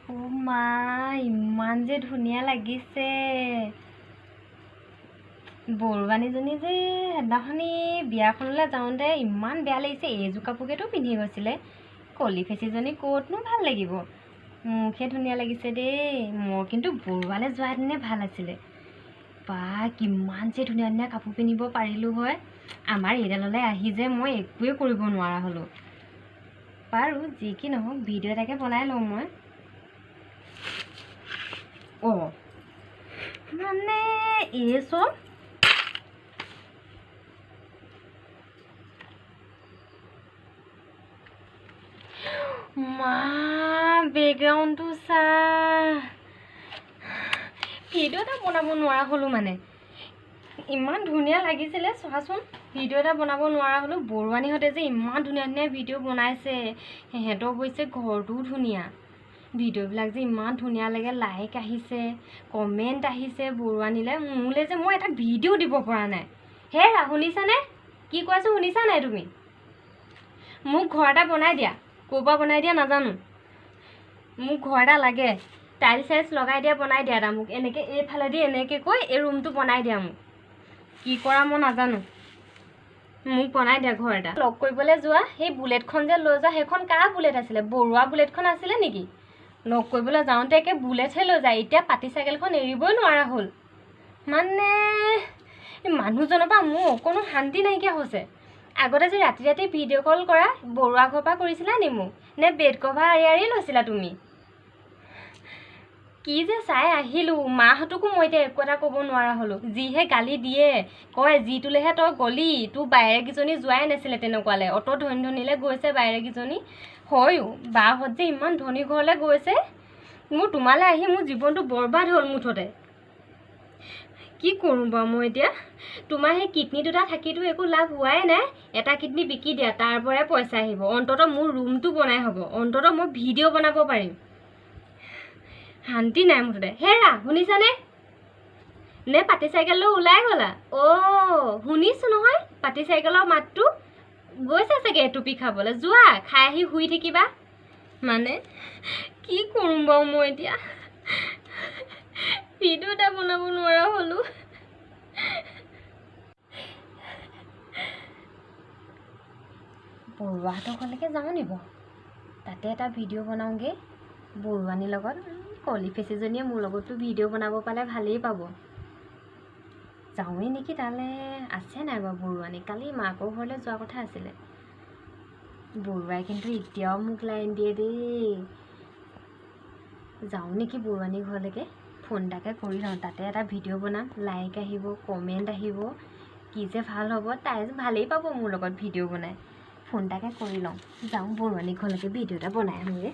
ও মা ইমান যে ধুনীয়া লাগিছে বৰুৱানীজনী যে হেদিনাখনি বিয়াখনলৈ যাওঁতে ইমান বেয়া লাগিছে এইযোৰ কাপোৰকেতো পিন্ধি গৈছিলে কলি ফেচিজনী ক'তনো ভাল লাগিব মুখে ধুনীয়া লাগিছে দেই মোৰ কিন্তু বৰুৱালৈ যোৱা দিনে ভাল আছিলে বা কিমান যে ধুনীয়া ধুনীয়া কাপোৰ পিন্ধিব পাৰিলোঁ হয় আমাৰ এইডাললৈ আহি যে মই একোৱে কৰিব নোৱাৰা হ'লোঁ বাৰু যি কি নহওক ভিডিঅ' এটাকে বনাই লওঁ মই মানে এই চব মা বেকগ্ৰাউণ্ডটো চা ভিডিঅ' এটা বনাব নোৱাৰা হ'লোঁ মানে ইমান ধুনীয়া লাগিছিলে চোৱাচোন ভিডিঅ' এটা বনাব নোৱাৰা হ'লোঁ বৰুৱানীহঁতে যে ইমান ধুনীয়া ধুনীয়া ভিডিঅ' বনাইছে সিহঁতৰ অৱশ্যে ঘৰটোও ধুনীয়া ভিডিঅ'বিলাক যে ইমান ধুনীয়া লাগে লাইক আহিছে কমেণ্ট আহিছে বৰুৱানীলৈ মোলৈ যে মই এটা ভিডিঅ' দিব পৰা নাই হেৰা শুনিছানে কি কৈছোঁ শুনিছা নাই তুমি মোক ঘৰ এটা বনাই দিয়া ক'ৰ পৰা বনাই দিয়া নাজানো মোক ঘৰ এটা লাগে টাইল চাইলছ লগাই দিয়া বনাই দিয়া এটা মোক এনেকৈ এইফালেদি এনেকৈ কৈ এই ৰুমটো বনাই দিয়া মোক কি কৰা মই নাজানো মোক বনাই দিয়া ঘৰ এটা লগ কৰিবলৈ যোৱা সেই বুলেটখন যে লৈ যোৱা সেইখন কাৰ বুলেট আছিলে বৰুৱা বুলেটখন আছিলে নেকি লগ কৰিবলৈ যাওঁতে একে বুলেটহে লৈ যায় এতিয়া পাতি চাইকেলখন এৰিবই নোৱাৰা হ'ল মানে মানুহজনৰ পৰা মোৰ অকণো শান্তি নাইকিয়া হৈছে আগতে যে ৰাতি ৰাতি ভিডিঅ' কল কৰা বৰুৱা ঘৰৰ পৰা কৰিছিলা নি মোক নে বেড কভাৰ আৰি আৰি লৈছিলা তুমি কি যে চাই আহিলোঁ মাহঁতকো মই এতিয়া একো এটা ক'ব নোৱাৰা হ'লোঁ যিহে গালি দিয়ে কয় যিটোলৈহে তই গলি তোৰ বাইৰেকীজনী যোৱাই নাছিলে তেনেকুৱালৈ অত ধনী ধনীলৈ গৈছে বাইৰেকীজনী হয়ো বাহঁত যে ইমান ধনী ঘৰলৈ গৈছে মোৰ তোমালৈ আহি মোৰ জীৱনটো বৰবাদ হ'ল মুঠতে কি কৰোঁ বাৰু মই এতিয়া তোমাৰ সেই কিডনী দুটা থাকিতো একো লাভ হোৱাই নাই এটা কিডনী বিকি দিয়া তাৰ পৰাই পইচা আহিব অন্ততঃ মোৰ ৰুমটো বনাই হ'ব অন্ততঃ মই ভিডিঅ' বনাব পাৰিম শান্তি নাই মুঠতে হেৰা শুনিছানে নে পাতি চাইকেললৈ ওলাই গ'লা শুনিছোঁ নহয় পাতি চাইকেলৰ মাতটো গৈছে চাগে টুপি খাবলৈ যোৱা খাই আহি শুই থাকিবা মানে কি কৰোঁ বাৰু মই এতিয়া ভিডিঅ' এটা বনাব নোৱাৰা হ'লোঁ বৰুৱাহঁতৰ ঘৰলৈকে যাওঁ নিব তাতে এটা ভিডিঅ' বনাওঁগৈ বৰুৱানীৰ লগত কলি ফেচিজনীয়ে মোৰ লগতো ভিডিঅ' বনাব পালে ভালেই পাব যাওঁৱেই নেকি তালৈ আছে নাই বাৰু বৰুৱানী কালি মাকৰ ঘৰলৈ যোৱা কথা আছিলে বৰুৱাই কিন্তু এতিয়াও মোক লাইন দিয়ে দেই যাওঁ নেকি বৰুৱানী ঘৰলৈকে ফোন এটাকে কৰি লওঁ তাতে এটা ভিডিঅ' বনাম লাইক আহিব কমেণ্ট আহিব কি যে ভাল হ'ব তাই ভালেই পাব মোৰ লগত ভিডিঅ' বনাই ফোন এটাকে কৰি লওঁ যাওঁ বৰুৱানী ঘৰলৈকে ভিডিঅ' এটা বনাই আনোগৈ